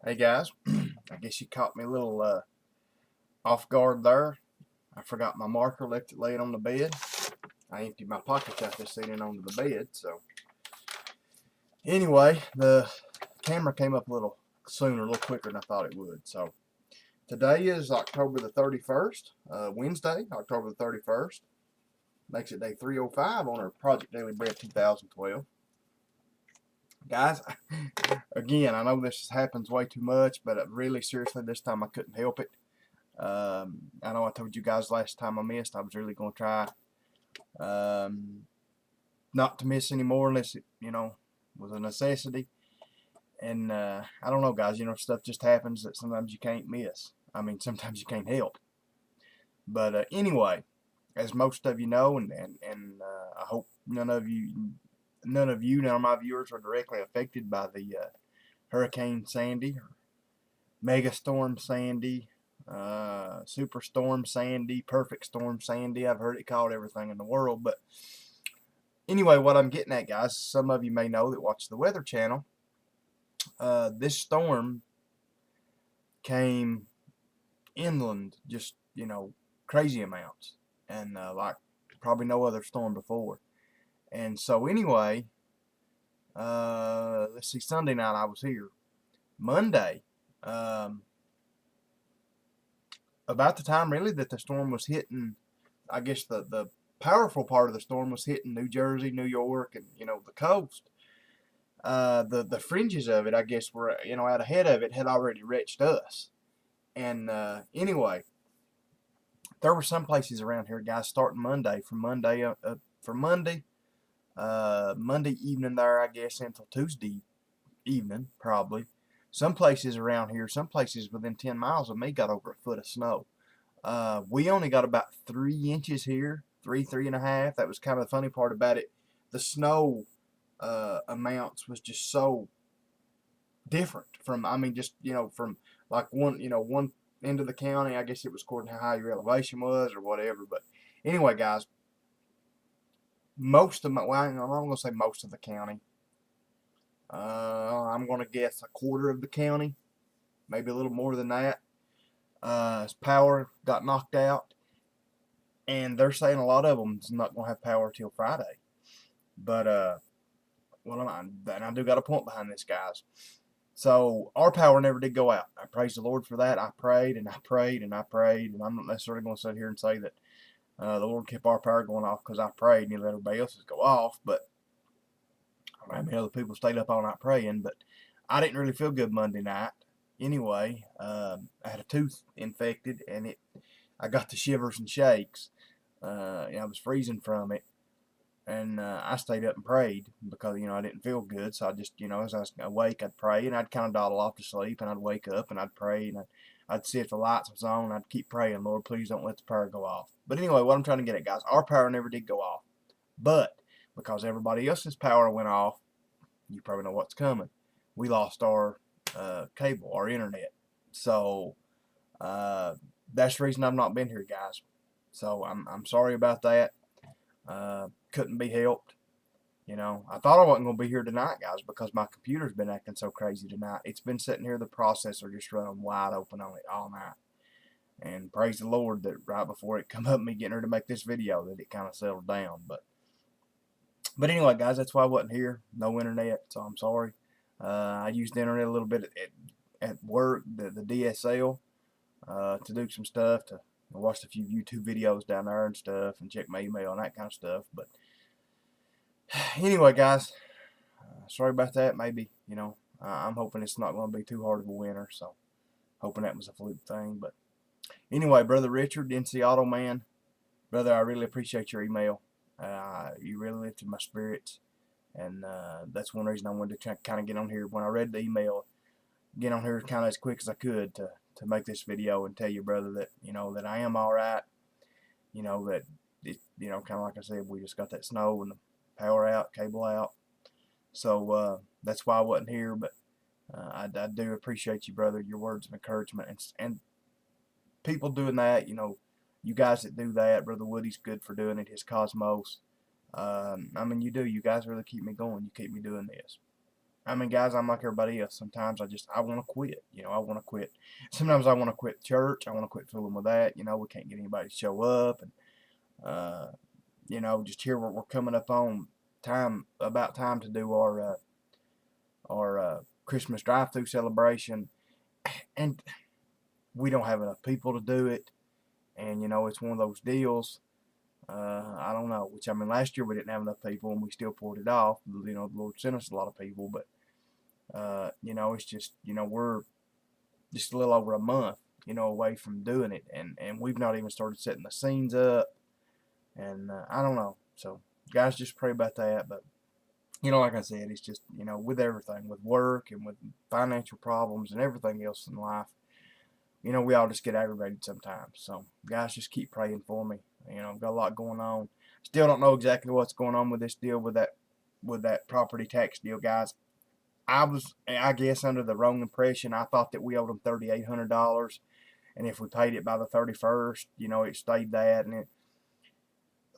Hey guys, I guess you caught me a little off guard there. I forgot my marker, left it laying on the bed. I emptied my pockets out there sitting onto the bed. So anyway, the camera came up a little sooner, a little quicker than I thought it would. So today is October the 31st, Wednesday, October the 31st. Makes it day 305 on our Project Daily Bread 2012. Guys, again, I know this happens way too much, but really, seriously, this time I couldn't help it. I know I told you guys last time I missed, I was really going to try not to miss anymore unless it, was a necessity. And I don't know, guys, stuff just happens that sometimes you can't miss. I mean, sometimes you can't help. But anyway, as most of you know, and I hope none of you, none of my viewers are directly affected by the Hurricane Sandy, or Mega Storm Sandy, Superstorm Sandy, Perfect Storm Sandy. I've heard it called everything in the world. But anyway, what I'm getting at, guys, some of you may know that watch the Weather Channel. This storm came inland, just, crazy amounts. And like probably no other storm before. And so anyway, let's see, Sunday night I was here. Monday, about the time really that the storm was hitting, I guess the powerful part of the storm was hitting New Jersey, New York, and the coast. The fringes of it, I guess, were out ahead of it, had already reached us. And anyway, there were some places around here, guys, starting Monday, Monday evening there, I guess, until Tuesday evening, probably. Some places around here, some places within 10 miles of me got over a foot of snow. We only got about 3 inches here, 3.5. That was kind of the funny part about it. The snow amounts was just so different from, I mean, just, from like one end of the county. I guess it was according to how high your elevation was or whatever. But anyway, guys, most of my, well, I'm not going to say most of the county. I'm going to guess a quarter of the county, maybe a little more than that. His power got knocked out, and they're saying a lot of them's not going to have power till Friday. But well, and I do got a point behind this, guys. So our power never did go out. I praise the Lord for that. I prayed and I prayed and I prayed, and I'm not necessarily going to sit here and say that the Lord kept our power going off because I prayed and He let everybody else's go off. But I mean, other people stayed up all night praying. But I didn't really feel good Monday night. Anyway, I had a tooth infected, and I got the shivers and shakes. I was freezing from it. And I stayed up and prayed because, I didn't feel good. So I just, as I was awake, I'd pray, and I'd kind of dawdle off to sleep, and I'd wake up and I'd pray, and I'd see if the lights was on, and I'd keep praying, Lord, please don't let the power go off. But anyway, what I'm trying to get at, guys, our power never did go off. But because everybody else's power went off, you probably know what's coming. We lost our cable, our internet. So that's the reason I've not been here, guys. So I'm sorry about that. Couldn't be helped. I thought I wasn't going to be here tonight, guys, because my computer's been acting so crazy tonight. It's been sitting here, the processor just running wide open on it all night. And praise the Lord that right before it come up, me getting ready to make this video, that it kind of settled down. But anyway, guys, that's why I wasn't here. No internet, so I'm sorry. I used the internet a little bit at work, the DSL, to do some stuff. I watched a few YouTube videos down there and stuff, and check my email and that kind of stuff. But anyway, guys, sorry about that. Maybe, I'm hoping it's not going to be too hard of a winter, so hoping that was a fluke thing. But anyway, Brother Richard, NC Auto Man, brother, I really appreciate your email. You really lifted my spirits, and that's one reason I wanted to kind of get on here. When I read the email, get on here kind of as quick as I could to make this video and tell you, brother, that that I am all right. That it, kind of like I said, we just got that snow and the power out, cable out. So that's why I wasn't here. But I do appreciate you, brother, your words of encouragement, and people doing that. You guys that do that, Brother Woody's good for doing it. His Cosmos. I mean, you do. You guys really keep me going. You keep me doing this. I mean, guys, I'm like everybody else. Sometimes I want to quit. I want to quit. Sometimes I want to quit church. I want to quit fooling with that. We can't get anybody to show up, and uh, just here we're coming up on about time to do our Christmas drive-through celebration, and we don't have enough people to do it. And it's one of those deals. I don't know. Which, I mean, last year we didn't have enough people, and we still pulled it off. The Lord sent us a lot of people, but it's just we're just a little over a month away from doing it, and we've not even started setting the scenes up, and I don't know. So guys, just pray about that. But like I said, it's just with everything, with work and with financial problems and everything else in life, we all just get aggravated sometimes. So guys, just keep praying for me. I've got a lot going on. Still don't know exactly what's going on with this deal with that property tax deal, guys. I guess, under the wrong impression. I thought that we owed them $3,800, and if we paid it by the 31st, it stayed that. And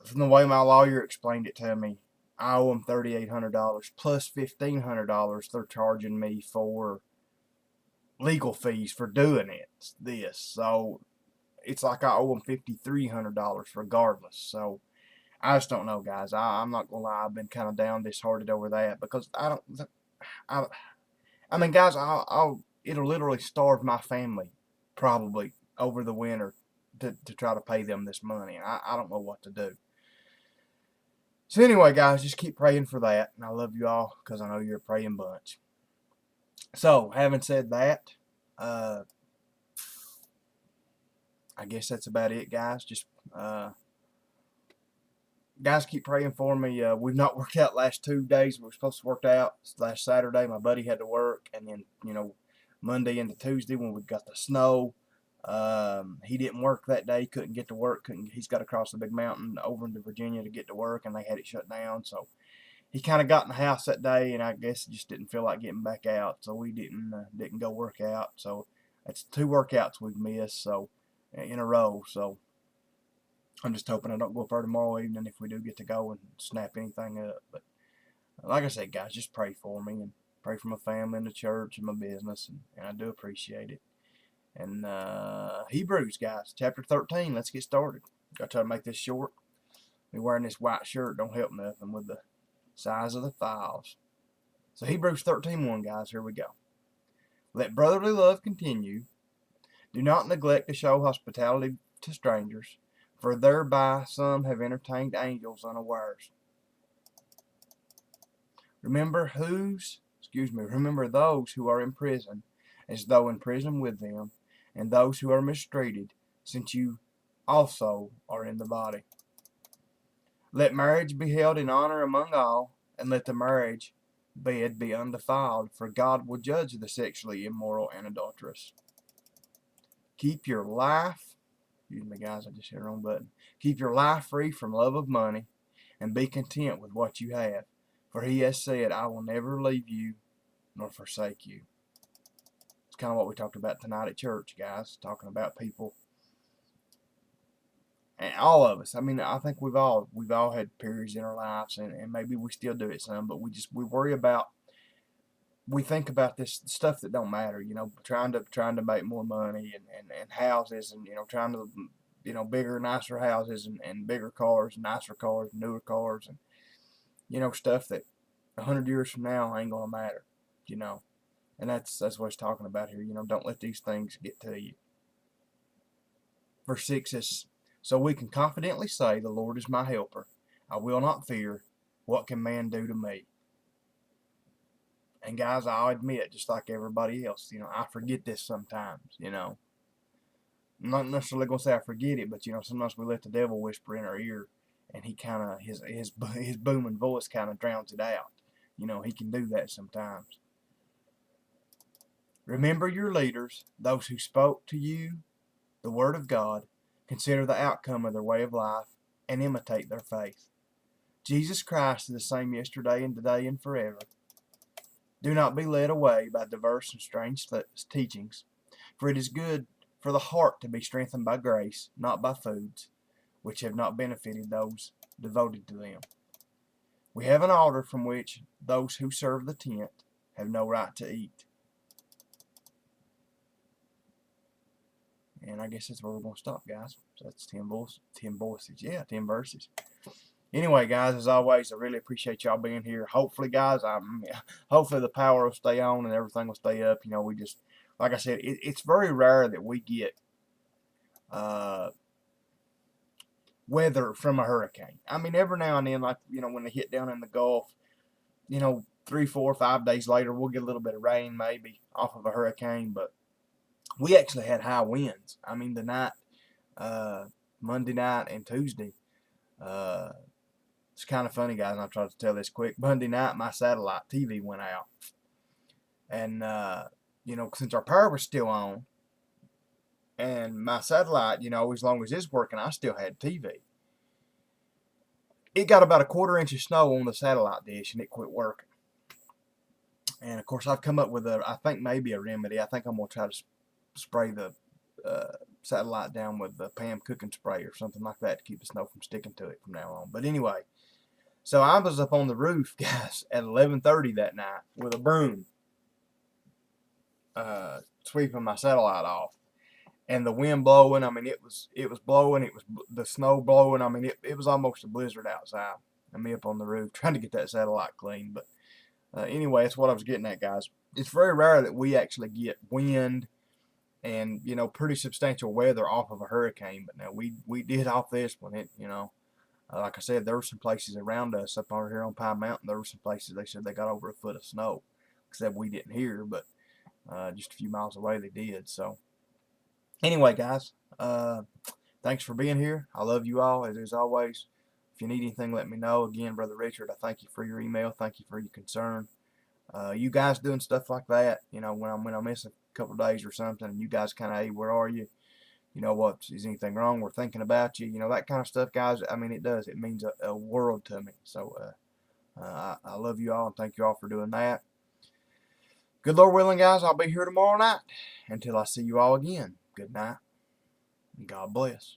from the way my lawyer explained it to me, I owe them $3,800 plus $1,500 they're charging me for legal fees for doing this. So it's like I owe them $5,300 regardless. So I just don't know, guys. I'm not gonna lie. I've been kind of down disheartened over that because I mean, guys, it'll literally starve my family probably over the winter to try to pay them this money. I don't know what to do. So anyway, guys, just keep praying for that. And I love you all because I know you're a praying bunch. So, having said that, I guess that's about it, guys. Just guys, keep praying for me. We've not worked out last 2 days. We were supposed to work out last Saturday. My buddy had to work, and then Monday into Tuesday when we got the snow, he didn't work that day. Couldn't get to work. He's got to cross the big mountain over into Virginia to get to work, and they had it shut down. So he kind of got in the house that day, and I guess he just didn't feel like getting back out. So we didn't go work out. So that's 2 workouts we've missed. So in a row. So I'm just hoping I don't go up there tomorrow evening if we do get to go and snap anything up. But like I said, guys, just pray for me and pray for my family and the church and my business, and I do appreciate it. And Hebrews, guys, chapter 13. Let's get started. Got to try to make this short. Me wearing this white shirt don't help nothing with the size of the files. So Hebrews 13:1, guys. Here we go. Let brotherly love continue. Do not neglect to show hospitality to strangers, for thereby some have entertained angels unawares. Remember those who are in prison, as though in prison with them, and those who are mistreated, since you also are in the body. Let marriage be held in honor among all, and let the marriage bed be undefiled, for God will judge the sexually immoral and adulterous. Keep your life, excuse me, guys, I just hit the wrong button. Keep your life free from love of money, and be content with what you have. For he has said, I will never leave you nor forsake you. It's kind of what we talked about tonight at church, guys, talking about people. And all of us. I mean, I think we've all had periods in our lives, and maybe we still do it some, but we think about this stuff that don't matter, trying to make more money and houses, and trying to bigger, nicer houses, and bigger cars, nicer cars, newer cars, and stuff that 100 years from now ain't gonna matter, and that's what he's talking about here. Don't let these things get to you. Verse 6 says, so we can confidently say, the Lord is my helper. I will not fear. What can man do to me? And guys, I'll admit, just like everybody else, I forget this sometimes, I'm not necessarily going to say I forget it, but, sometimes we let the devil whisper in our ear, and he kind of, his booming voice kind of drowns it out. He can do that sometimes. Remember your leaders, those who spoke to you the word of God. Consider the outcome of their way of life and imitate their faith. Jesus Christ is the same yesterday and today and forever. Do not be led away by diverse and strange teachings, for it is good for the heart to be strengthened by grace, not by foods, which have not benefited those devoted to them. We have an altar from which those who serve the tent have no right to eat. And I guess that's where we're going to stop, guys. So that's 10 voices. Yeah, 10 verses. Anyway, guys, as always, I really appreciate y'all being here. Hopefully, guys, hopefully the power will stay on and everything will stay up. You know, we just, like I said, it's very rare that we get weather from a hurricane. I mean, every now and then, like, you know, when they hit down in the Gulf, you know, 3, 4, 5 days later, we'll get a little bit of rain maybe off of a hurricane. But we actually had high winds. I mean, the night, Monday night and Tuesday, it's kind of funny, guys, and I'll try to tell this quick. Monday night, my satellite TV went out. And, you know, since our power was still on, and my satellite, you know, as long as it's working, I still had TV. It got about a 1/4 inch of snow on the satellite dish, and it quit working. And, of course, I've come up with I think maybe a remedy. I think I'm going to try to spray the satellite down with the Pam cooking spray or something like that to keep the snow from sticking to it from now on. But anyway, so I was up on the roof, guys, at 11:30 that night with a broom, sweeping my satellite off, and the wind blowing. I mean, it was blowing. It was the snow blowing. I mean, it was almost a blizzard outside. And me up on the roof trying to get that satellite clean. But anyway, that's what I was getting at, guys. It's very rare that we actually get wind and, you know, pretty substantial weather off of a hurricane. But now we did off this one. It, you know, like I said, there were some places around us up over here on Pine Mountain. There were some places they said they got over 1 foot of snow, except we didn't hear, but just a few miles away they did. So anyway, guys, thanks for being here. I love you all, as always. If you need anything, let me know. Again, Brother Richard, I thank you for your email. Thank you for your concern. You guys doing stuff like that, you know, when I miss a couple of days or something, and you guys kind of, hey, where are you? You know what? Is anything wrong? We're thinking about you. You know, that kind of stuff, guys. I mean, it does. It means a world to me. So I love you all, and thank you all for doing that. Good Lord willing, guys, I'll be here tomorrow night. Until I see you all again, good night, and God bless.